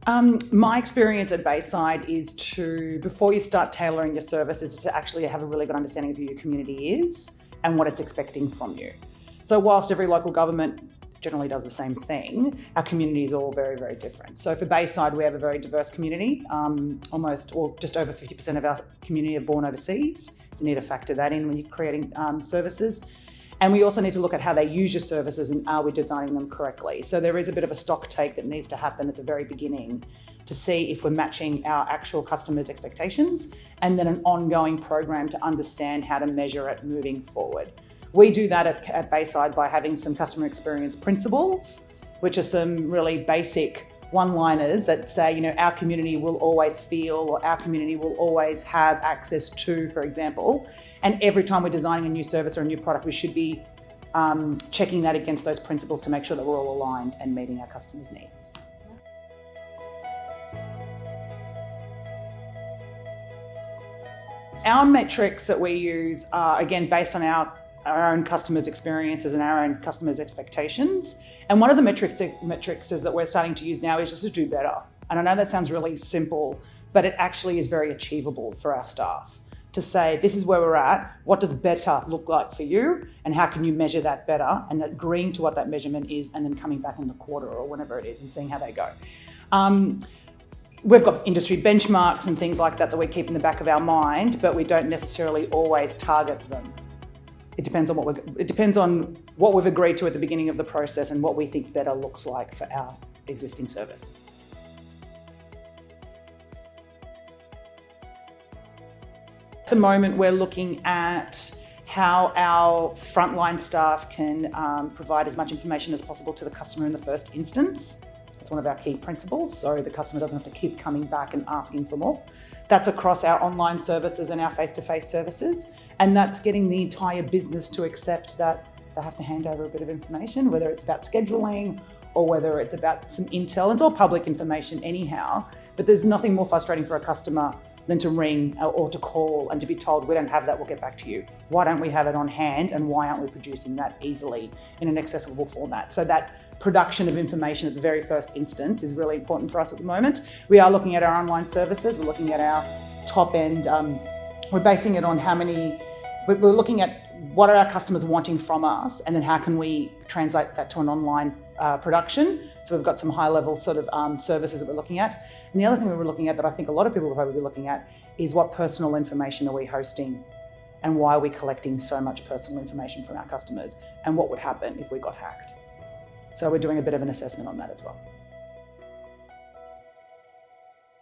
My experience at Bayside is before you start tailoring your services, to actually have a really good understanding of who your community is and what it's expecting from you. So whilst every local government generally does the same thing, our community is all very, very different. So for Bayside, we have a very diverse community. Just over 50% of our community are born overseas. So you need to factor that in when you're creating services. And we also need to look at how they use your services and are we designing them correctly. So there is a bit of a stock take that needs to happen at the very beginning to see if we're matching our actual customers' expectations, and then an ongoing program to understand how to measure it moving forward. We do that at Bayside by having some customer experience principles, which are some really basic one-liners that say, our community will always feel, or our community will always have access to, for example. And every time we're designing a new service or a new product, we should be checking that against those principles to make sure that we're all aligned and meeting our customers' needs. Our metrics that we use are, again, based on our own customers' experiences and our own customers' expectations. And one of the metrics is that we're starting to use now is just to do better. And I know that sounds really simple, but it actually is very achievable for our staff to say, this is where we're at, what does better look like for you, and how can you measure that better, and agreeing to what that measurement is, and then coming back in the quarter or whenever it is and seeing how they go. We've got industry benchmarks and things like that we keep in the back of our mind, but we don't necessarily always target them. It depends on what we've agreed to at the beginning of the process and what we think better looks like for our existing service. At the moment, we're looking at how our frontline staff can provide as much information as possible to the customer in the first instance. That's one of our key principles, so the customer doesn't have to keep coming back and asking for more. That's across our online services and our face-to-face services, and that's getting the entire business to accept that they have to hand over a bit of information, whether it's about scheduling or whether it's about some intel. It's all public information anyhow, but there's nothing more frustrating for a customer than to ring or to call and to be told, we don't have that, we'll get back to you. Why don't we have it on hand, and why aren't we producing that easily in an accessible format? So that production of information at the very first instance is really important for us at the moment. We are looking at our online services, we're looking at our top end, we're basing it on we're looking at what are our customers wanting from us, and then how can we translate that to an online production. So we've got some high level sort of services that we're looking at. And the other thing we were looking at that I think a lot of people will probably be looking at is what personal information are we hosting, and why are we collecting so much personal information from our customers, and what would happen if we got hacked. So we're doing a bit of an assessment on that as well.